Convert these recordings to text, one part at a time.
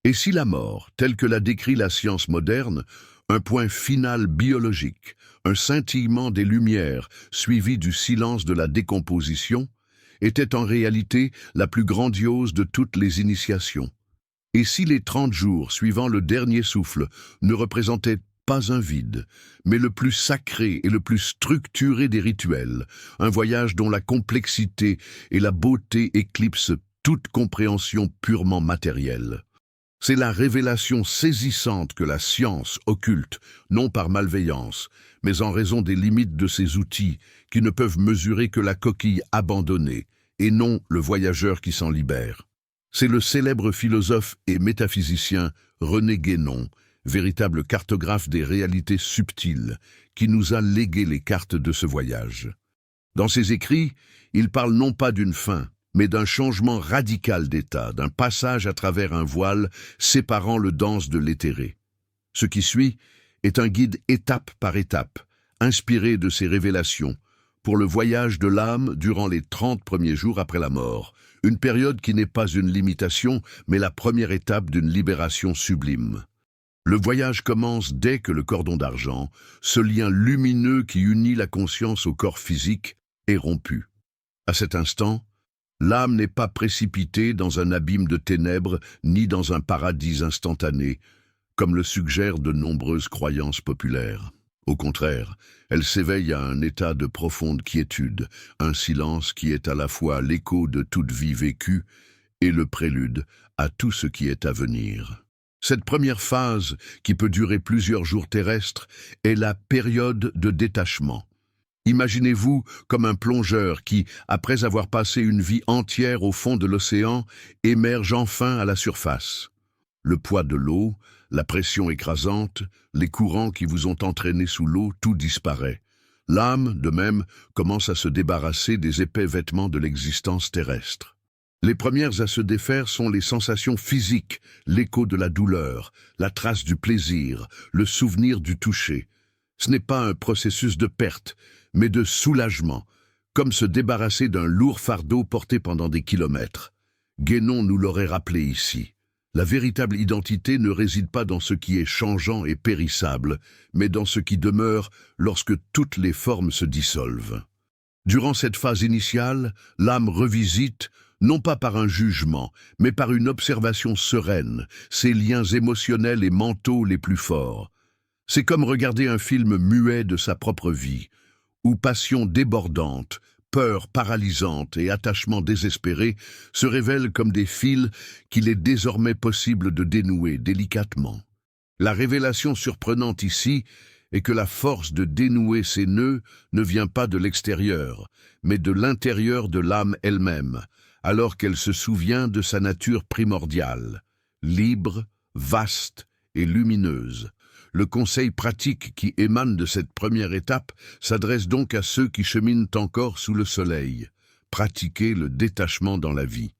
Et si la mort, telle que l'a décrit la science moderne, un point final biologique, un scintillement des lumières suivi du silence de la décomposition, était en réalité la plus grandiose de toutes les initiations? Et si les 30 jours suivant le dernier souffle ne représentaient pas un vide, mais le plus sacré et le plus structuré des rituels, un voyage dont la complexité et la beauté éclipsent toute compréhension purement matérielle? C'est la révélation saisissante que la science occulte, non par malveillance, mais en raison des limites de ses outils, qui ne peuvent mesurer que la coquille abandonnée, et non le voyageur qui s'en libère. C'est le célèbre philosophe et métaphysicien René Guénon, véritable cartographe des réalités subtiles, qui nous a légué les cartes de ce voyage. Dans ses écrits, il parle non pas d'une fin, mais d'un changement radical d'état, d'un passage à travers un voile séparant le dense de l'éthéré. Ce qui suit est un guide étape par étape, inspiré de ces révélations, pour le voyage de l'âme durant les 30 premiers jours après la mort, une période qui n'est pas une limitation, mais la première étape d'une libération sublime. Le voyage commence dès que le cordon d'argent, ce lien lumineux qui unit la conscience au corps physique, est rompu. À cet instant, l'âme n'est pas précipitée dans un abîme de ténèbres ni dans un paradis instantané, comme le suggèrent de nombreuses croyances populaires. Au contraire, elle s'éveille à un état de profonde quiétude, un silence qui est à la fois l'écho de toute vie vécue et le prélude à tout ce qui est à venir. Cette première phase, qui peut durer plusieurs jours terrestres, est la période de détachement. Imaginez-vous comme un plongeur qui, après avoir passé une vie entière au fond de l'océan, émerge enfin à la surface. Le poids de l'eau, la pression écrasante, les courants qui vous ont entraîné sous l'eau, tout disparaît. L'âme, de même, commence à se débarrasser des épais vêtements de l'existence terrestre. Les premières à se défaire sont les sensations physiques, l'écho de la douleur, la trace du plaisir, le souvenir du toucher. Ce n'est pas un processus de perte, mais de soulagement, comme se débarrasser d'un lourd fardeau porté pendant des kilomètres. Guénon nous l'aurait rappelé ici. La véritable identité ne réside pas dans ce qui est changeant et périssable, mais dans ce qui demeure lorsque toutes les formes se dissolvent. Durant cette phase initiale, l'âme revisite, non pas par un jugement, mais par une observation sereine, ses liens émotionnels et mentaux les plus forts. C'est comme regarder un film muet de sa propre vie, où passion débordante, peur paralysante et attachement désespéré se révèlent comme des fils qu'il est désormais possible de dénouer délicatement. La révélation surprenante ici est que la force de dénouer ces nœuds ne vient pas de l'extérieur, mais de l'intérieur de l'âme elle-même, alors qu'elle se souvient de sa nature primordiale, libre, vaste et lumineuse. Le conseil pratique qui émane de cette première étape s'adresse donc à ceux qui cheminent encore sous le soleil. Pratiquer le détachement dans la vie.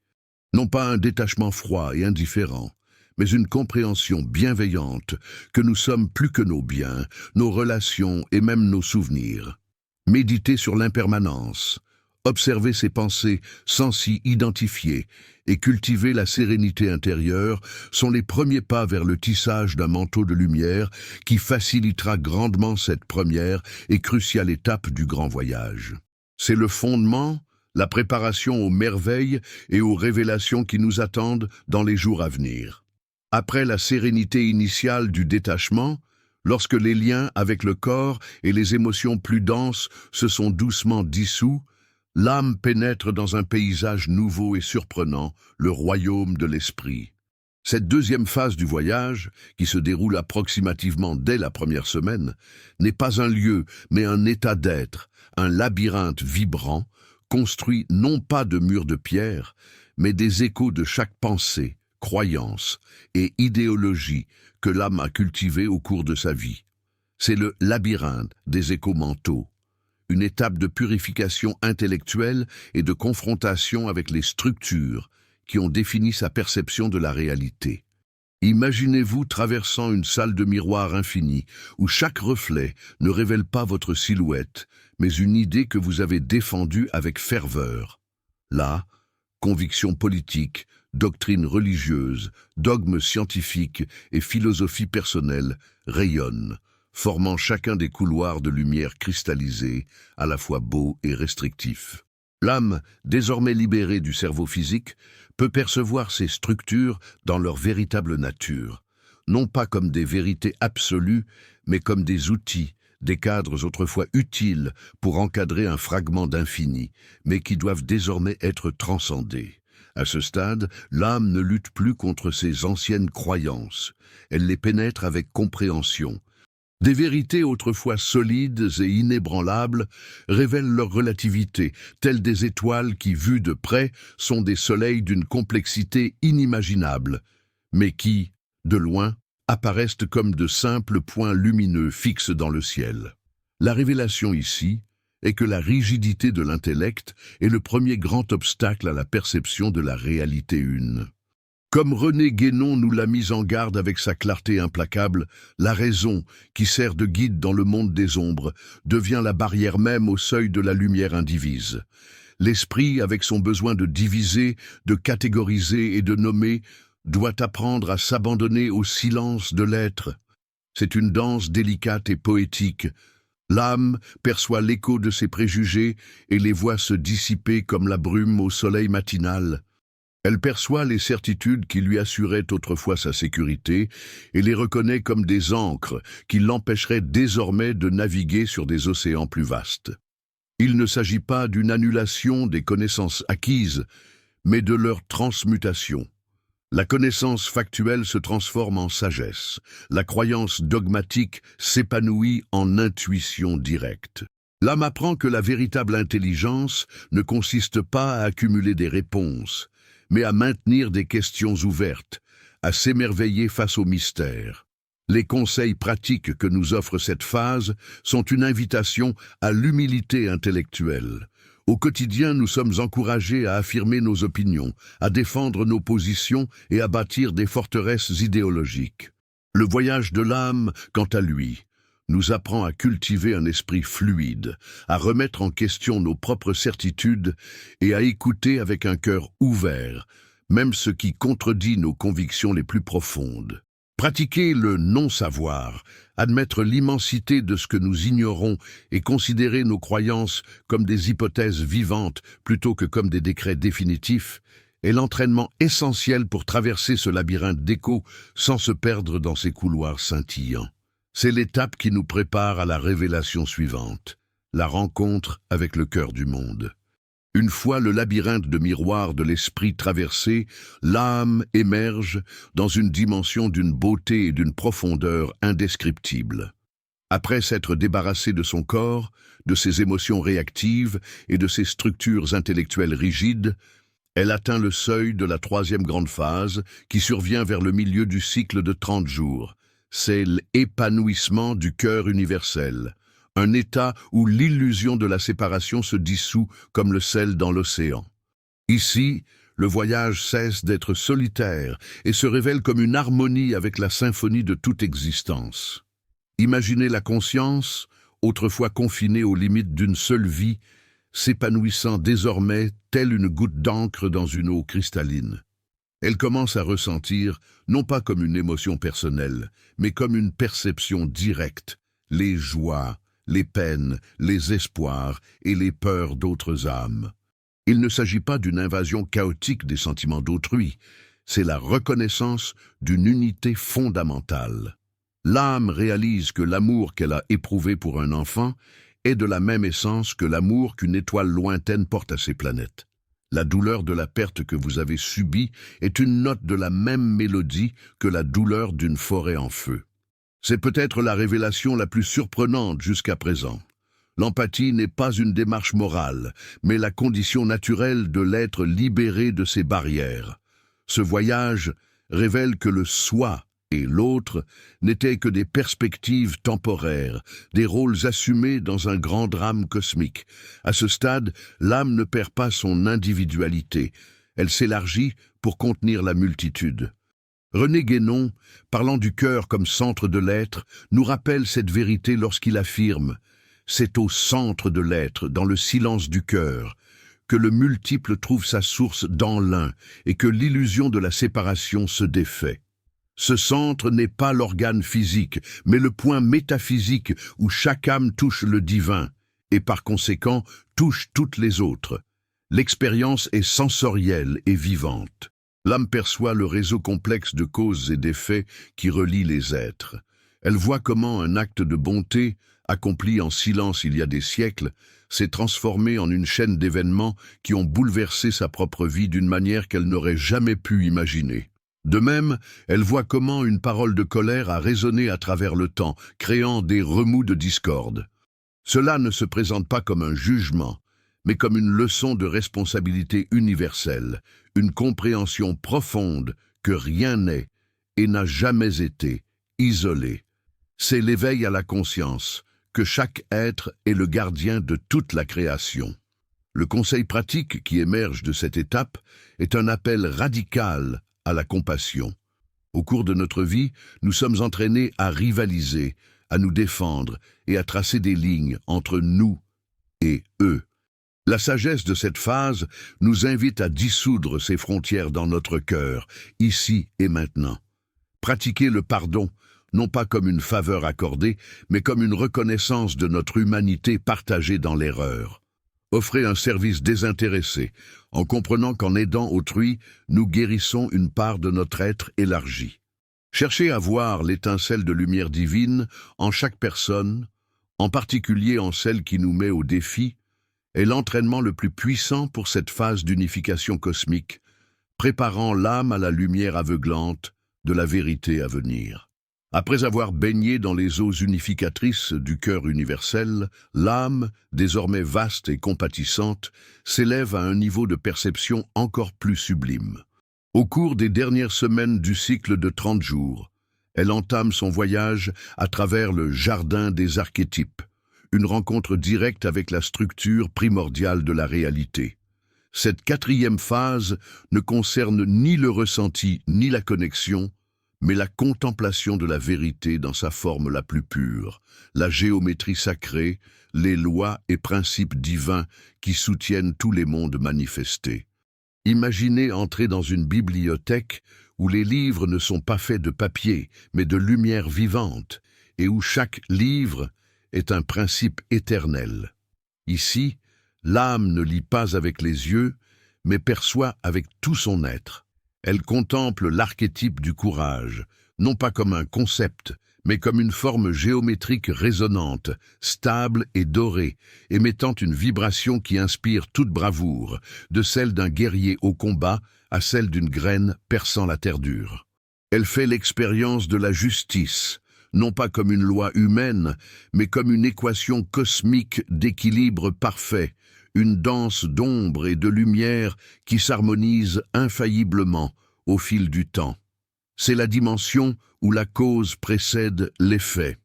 Non pas un détachement froid et indifférent, mais une compréhension bienveillante que nous sommes plus que nos biens, nos relations et même nos souvenirs. Méditer sur l'impermanence, observer ses pensées sans s'y identifier et cultiver la sérénité intérieure sont les premiers pas vers le tissage d'un manteau de lumière qui facilitera grandement cette première et cruciale étape du grand voyage. C'est le fondement, la préparation aux merveilles et aux révélations qui nous attendent dans les jours à venir. Après la sérénité initiale du détachement, lorsque les liens avec le corps et les émotions plus denses se sont doucement dissous, l'âme pénètre dans un paysage nouveau et surprenant, le royaume de l'esprit. Cette deuxième phase du voyage, qui se déroule approximativement dès la première semaine, n'est pas un lieu, mais un état d'être, un labyrinthe vibrant, construit non pas de murs de pierre, mais des échos de chaque pensée, croyance et idéologie que l'âme a cultivée au cours de sa vie. C'est le labyrinthe des échos mentaux. Une étape de purification intellectuelle et de confrontation avec les structures qui ont défini sa perception de la réalité. Imaginez-vous traversant une salle de miroirs infinie où chaque reflet ne révèle pas votre silhouette, mais une idée que vous avez défendue avec ferveur. Là, conviction politique, doctrines religieuses, dogmes scientifiques et philosophie personnelle rayonnent, formant chacun des couloirs de lumière cristallisée, à la fois beaux et restrictifs. L'âme, désormais libérée du cerveau physique, peut percevoir ces structures dans leur véritable nature, non pas comme des vérités absolues, mais comme des outils, des cadres autrefois utiles pour encadrer un fragment d'infini, mais qui doivent désormais être transcendés. À ce stade, l'âme ne lutte plus contre ses anciennes croyances, elle les pénètre avec compréhension. Des vérités autrefois solides et inébranlables révèlent leur relativité, telles des étoiles qui, vues de près, sont des soleils d'une complexité inimaginable, mais qui, de loin, apparaissent comme de simples points lumineux fixes dans le ciel. La révélation ici est que la rigidité de l'intellect est le premier grand obstacle à la perception de la réalité une. Comme René Guénon nous l'a mis en garde avec sa clarté implacable, la raison, qui sert de guide dans le monde des ombres, devient la barrière même au seuil de la lumière indivise. L'esprit, avec son besoin de diviser, de catégoriser et de nommer, doit apprendre à s'abandonner au silence de l'être. C'est une danse délicate et poétique. L'âme perçoit l'écho de ses préjugés et les voit se dissiper comme la brume au soleil matinal. Elle perçoit les certitudes qui lui assuraient autrefois sa sécurité et les reconnaît comme des ancres qui l'empêcheraient désormais de naviguer sur des océans plus vastes. Il ne s'agit pas d'une annulation des connaissances acquises, mais de leur transmutation. La connaissance factuelle se transforme en sagesse, la croyance dogmatique s'épanouit en intuition directe. L'âme apprend que la véritable intelligence ne consiste pas à accumuler des réponses, mais à maintenir des questions ouvertes, à s'émerveiller face au mystère. Les conseils pratiques que nous offre cette phase sont une invitation à l'humilité intellectuelle. Au quotidien, nous sommes encouragés à affirmer nos opinions, à défendre nos positions et à bâtir des forteresses idéologiques. Le voyage de l'âme, quant à lui, nous apprend à cultiver un esprit fluide, à remettre en question nos propres certitudes et à écouter avec un cœur ouvert, même ce qui contredit nos convictions les plus profondes. Pratiquer le non-savoir, admettre l'immensité de ce que nous ignorons et considérer nos croyances comme des hypothèses vivantes plutôt que comme des décrets définitifs, est l'entraînement essentiel pour traverser ce labyrinthe d'échos sans se perdre dans ces couloirs scintillants. C'est l'étape qui nous prépare à la révélation suivante, la rencontre avec le cœur du monde. Une fois le labyrinthe de miroirs de l'esprit traversé, l'âme émerge dans une dimension d'une beauté et d'une profondeur indescriptibles. Après s'être débarrassée de son corps, de ses émotions réactives et de ses structures intellectuelles rigides, elle atteint le seuil de la troisième grande phase qui survient vers le milieu du cycle de 30 jours. C'est l'épanouissement du cœur universel, un état où l'illusion de la séparation se dissout comme le sel dans l'océan. Ici, le voyage cesse d'être solitaire et se révèle comme une harmonie avec la symphonie de toute existence. Imaginez la conscience, autrefois confinée aux limites d'une seule vie, s'épanouissant désormais telle une goutte d'encre dans une eau cristalline. Elle commence à ressentir, non pas comme une émotion personnelle, mais comme une perception directe, les joies, les peines, les espoirs et les peurs d'autres âmes. Il ne s'agit pas d'une invasion chaotique des sentiments d'autrui, c'est la reconnaissance d'une unité fondamentale. L'âme réalise que l'amour qu'elle a éprouvé pour un enfant est de la même essence que l'amour qu'une étoile lointaine porte à ses planètes. La douleur de la perte que vous avez subie est une note de la même mélodie que la douleur d'une forêt en feu. C'est peut-être la révélation la plus surprenante jusqu'à présent. L'empathie n'est pas une démarche morale, mais la condition naturelle de l'être libéré de ses barrières. Ce voyage révèle que le soi et l'autre n'étaient que des perspectives temporaires, des rôles assumés dans un grand drame cosmique. À ce stade, l'âme ne perd pas son individualité, elle s'élargit pour contenir la multitude. René Guénon, parlant du cœur comme centre de l'être, nous rappelle cette vérité lorsqu'il affirme « C'est au centre de l'être, dans le silence du cœur, que le multiple trouve sa source dans l'un et que l'illusion de la séparation se défait. Ce centre n'est pas l'organe physique, mais le point métaphysique où chaque âme touche le divin et par conséquent touche toutes les autres. L'expérience est sensorielle et vivante. L'âme perçoit le réseau complexe de causes et d'effets qui relie les êtres. Elle voit comment un acte de bonté, accompli en silence il y a des siècles, s'est transformé en une chaîne d'événements qui ont bouleversé sa propre vie d'une manière qu'elle n'aurait jamais pu imaginer. De même, elle voit comment une parole de colère a résonné à travers le temps, créant des remous de discorde. Cela ne se présente pas comme un jugement, mais comme une leçon de responsabilité universelle, une compréhension profonde que rien n'est et n'a jamais été isolé. C'est l'éveil à la conscience, que chaque être est le gardien de toute la création. Le conseil pratique qui émerge de cette étape est un appel radical à la compassion. Au cours de notre vie, nous sommes entraînés à rivaliser, à nous défendre et à tracer des lignes entre nous et eux. La sagesse de cette phase nous invite à dissoudre ces frontières dans notre cœur, ici et maintenant. Pratiquer le pardon, non pas comme une faveur accordée, mais comme une reconnaissance de notre humanité partagée dans l'erreur. Offrez un service désintéressé, en comprenant qu'en aidant autrui, nous guérissons une part de notre être élargi. Cherchez à voir l'étincelle de lumière divine en chaque personne, en particulier en celle qui nous met au défi, est l'entraînement le plus puissant pour cette phase d'unification cosmique, préparant l'âme à la lumière aveuglante de la vérité à venir. Après avoir baigné dans les eaux unificatrices du cœur universel, l'âme, désormais vaste et compatissante, s'élève à un niveau de perception encore plus sublime. Au cours des dernières semaines du cycle de 30 jours, elle entame son voyage à travers le jardin des archétypes, une rencontre directe avec la structure primordiale de la réalité. Cette quatrième phase ne concerne ni le ressenti ni la connexion, mais la contemplation de la vérité dans sa forme la plus pure, la géométrie sacrée, les lois et principes divins qui soutiennent tous les mondes manifestés. Imaginez entrer dans une bibliothèque où les livres ne sont pas faits de papier, mais de lumière vivante, et où chaque livre est un principe éternel. Ici, l'âme ne lit pas avec les yeux, mais perçoit avec tout son être. Elle contemple l'archétype du courage, non pas comme un concept, mais comme une forme géométrique résonante, stable et dorée, émettant une vibration qui inspire toute bravoure, de celle d'un guerrier au combat à celle d'une graine perçant la terre dure. Elle fait l'expérience de la justice, non pas comme une loi humaine, mais comme une équation cosmique d'équilibre parfait, une danse d'ombre et de lumière qui s'harmonise infailliblement au fil du temps. C'est la dimension où la cause précède l'effet,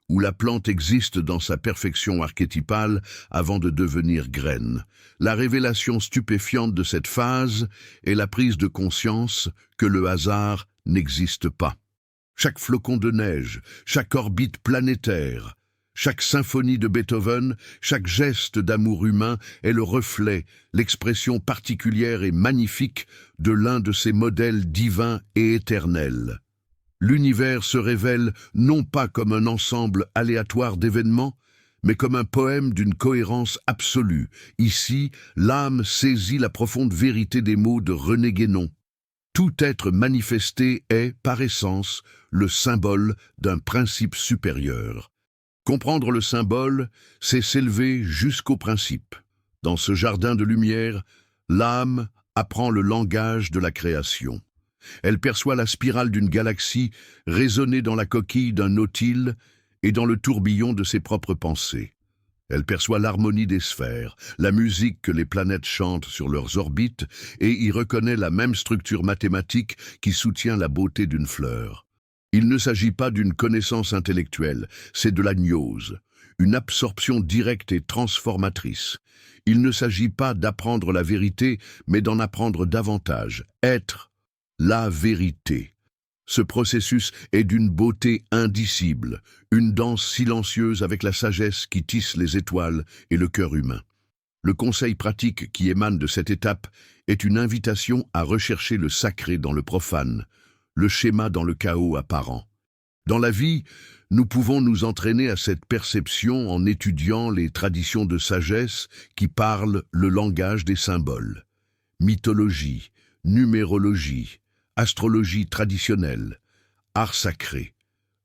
où la plante existe dans sa perfection archétypale avant de devenir graine. La révélation stupéfiante de cette phase est la prise de conscience que le hasard n'existe pas. Chaque flocon de neige, chaque orbite planétaire, chaque symphonie de Beethoven, chaque geste d'amour humain est le reflet, l'expression particulière et magnifique de l'un de ces modèles divins et éternels. L'univers se révèle non pas comme un ensemble aléatoire d'événements, mais comme un poème d'une cohérence absolue. Ici, l'âme saisit la profonde vérité des mots de René Guénon. Tout être manifesté est, par essence, le symbole d'un principe supérieur. Comprendre le symbole, c'est s'élever jusqu'au principe. Dans ce jardin de lumière, l'âme apprend le langage de la création. Elle perçoit la spirale d'une galaxie résonner dans la coquille d'un nautile et dans le tourbillon de ses propres pensées. Elle perçoit l'harmonie des sphères, la musique que les planètes chantent sur leurs orbites et y reconnaît la même structure mathématique qui soutient la beauté d'une fleur. Il ne s'agit pas d'une connaissance intellectuelle, c'est de la gnose, une absorption directe et transformatrice. Il ne s'agit pas d'apprendre la vérité, mais d'en apprendre davantage, être la vérité. Ce processus est d'une beauté indicible, une danse silencieuse avec la sagesse qui tisse les étoiles et le cœur humain. Le conseil pratique qui émane de cette étape est une invitation à rechercher le sacré dans le profane, le schéma dans le chaos apparent. Dans la vie, nous pouvons nous entraîner à cette perception en étudiant les traditions de sagesse qui parlent le langage des symboles. Mythologie, numérologie, astrologie traditionnelle, art sacré.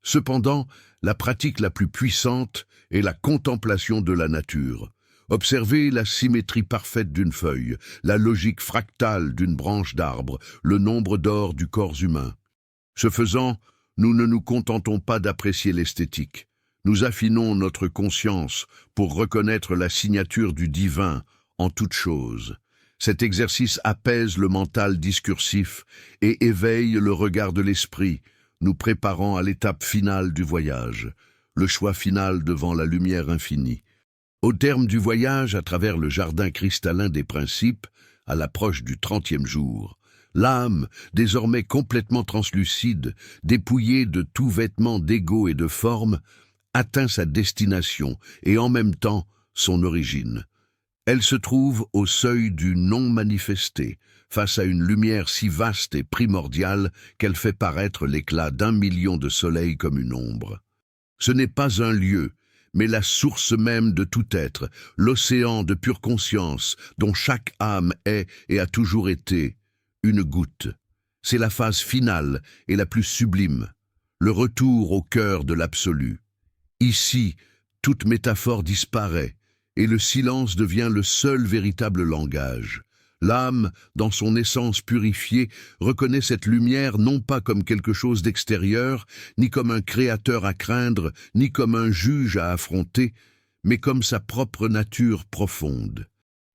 Cependant, la pratique la plus puissante est la contemplation de la nature. Observez la symétrie parfaite d'une feuille, la logique fractale d'une branche d'arbre, le nombre d'or du corps humain. Ce faisant, nous ne nous contentons pas d'apprécier l'esthétique. Nous affinons notre conscience pour reconnaître la signature du divin en toute chose. Cet exercice apaise le mental discursif et éveille le regard de l'esprit, nous préparant à l'étape finale du voyage, le choix final devant la lumière infinie. Au terme du voyage à travers le jardin cristallin des principes, à l'approche du 30e jour, l'âme, désormais complètement translucide, dépouillée de tout vêtement d'ego et de forme, atteint sa destination et en même temps son origine. Elle se trouve au seuil du non manifesté, face à une lumière si vaste et primordiale qu'elle fait paraître l'éclat d'1 million de soleils comme une ombre. Ce n'est pas un lieu, mais la source même de tout être, l'océan de pure conscience dont chaque âme est et a toujours été une goutte. C'est la phase finale et la plus sublime, le retour au cœur de l'absolu. Ici, toute métaphore disparaît et le silence devient le seul véritable langage. L'âme, dans son essence purifiée, reconnaît cette lumière non pas comme quelque chose d'extérieur, ni comme un créateur à craindre, ni comme un juge à affronter, mais comme sa propre nature profonde.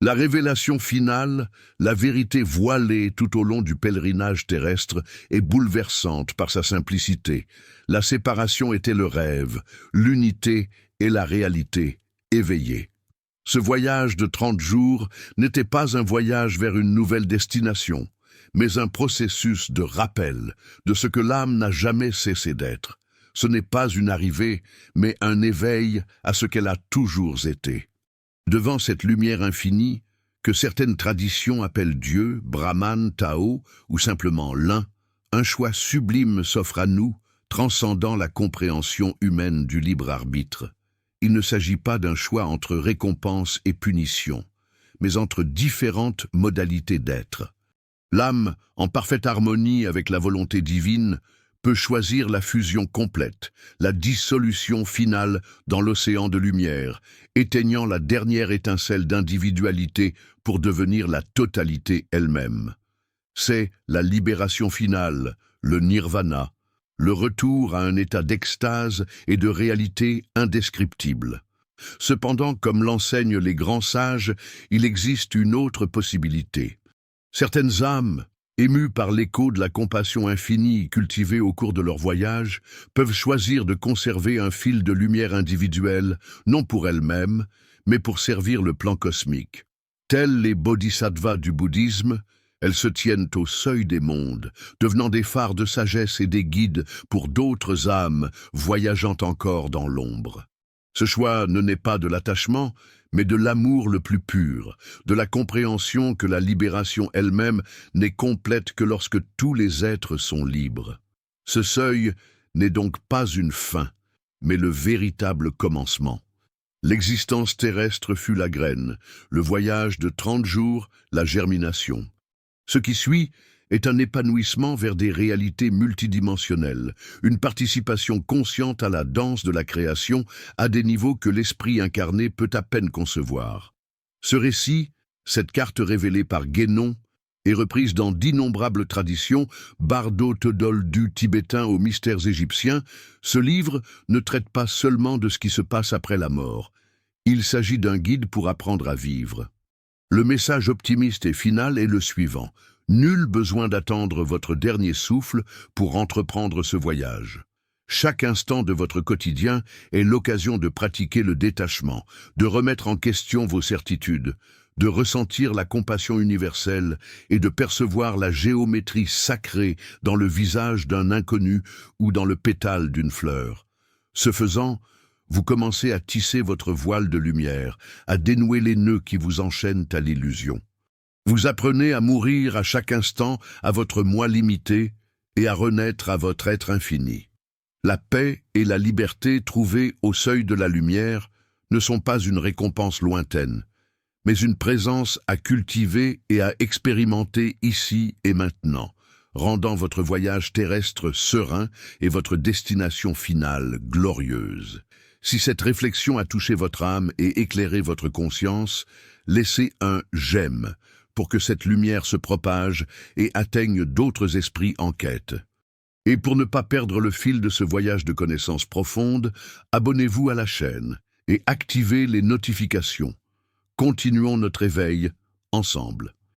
La révélation finale, la vérité voilée tout au long du pèlerinage terrestre, est bouleversante par sa simplicité. La séparation était le rêve, l'unité est la réalité éveillée. Ce voyage de 30 jours n'était pas un voyage vers une nouvelle destination, mais un processus de rappel de ce que l'âme n'a jamais cessé d'être. Ce n'est pas une arrivée, mais un éveil à ce qu'elle a toujours été. Devant cette lumière infinie, que certaines traditions appellent Dieu, Brahman, Tao ou simplement l'un, un choix sublime s'offre à nous, transcendant la compréhension humaine du libre arbitre. Il ne s'agit pas d'un choix entre récompense et punition, mais entre différentes modalités d'être. L'âme, en parfaite harmonie avec la volonté divine, peut choisir la fusion complète, la dissolution finale dans l'océan de lumière, éteignant la dernière étincelle d'individualité pour devenir la totalité elle-même. C'est la libération finale, le nirvana, le retour à un état d'extase et de réalité indescriptible. Cependant, comme l'enseignent les grands sages, il existe une autre possibilité. Certaines âmes, émues par l'écho de la compassion infinie cultivée au cours de leur voyage, peuvent choisir de conserver un fil de lumière individuelle, non pour elles-mêmes, mais pour servir le plan cosmique. Telles les bodhisattvas du bouddhisme, elles se tiennent au seuil des mondes, devenant des phares de sagesse et des guides pour d'autres âmes voyageant encore dans l'ombre. Ce choix ne naît pas de l'attachement, mais de l'amour le plus pur, de la compréhension que la libération elle-même n'est complète que lorsque tous les êtres sont libres. Ce seuil n'est donc pas une fin, mais le véritable commencement. L'existence terrestre fut la graine, le voyage de 30 jours, la germination. Ce qui suit est un épanouissement vers des réalités multidimensionnelles, une participation consciente à la danse de la création à des niveaux que l'esprit incarné peut à peine concevoir. Ce récit, cette carte révélée par Guénon, est reprise dans d'innombrables traditions, Bardo Todol du tibétain aux mystères égyptiens. Ce livre ne traite pas seulement de ce qui se passe après la mort. Il s'agit d'un guide pour apprendre à vivre. Le message optimiste et final est le suivant. Nul besoin d'attendre votre dernier souffle pour entreprendre ce voyage. Chaque instant de votre quotidien est l'occasion de pratiquer le détachement, de remettre en question vos certitudes, de ressentir la compassion universelle et de percevoir la géométrie sacrée dans le visage d'un inconnu ou dans le pétale d'une fleur. Ce faisant, Vous commencez à tisser votre voile de lumière, à dénouer les nœuds qui vous enchaînent à l'illusion. Vous apprenez à mourir à chaque instant à votre moi limité et à renaître à votre être infini. La paix et la liberté trouvées au seuil de la lumière ne sont pas une récompense lointaine, mais une présence à cultiver et à expérimenter ici et maintenant, rendant votre voyage terrestre serein et votre destination finale glorieuse. Si cette réflexion a touché votre âme et éclairé votre conscience, laissez un « j'aime » pour que cette lumière se propage et atteigne d'autres esprits en quête. Et pour ne pas perdre le fil de ce voyage de connaissances profondes, abonnez-vous à la chaîne et activez les notifications. Continuons notre éveil ensemble.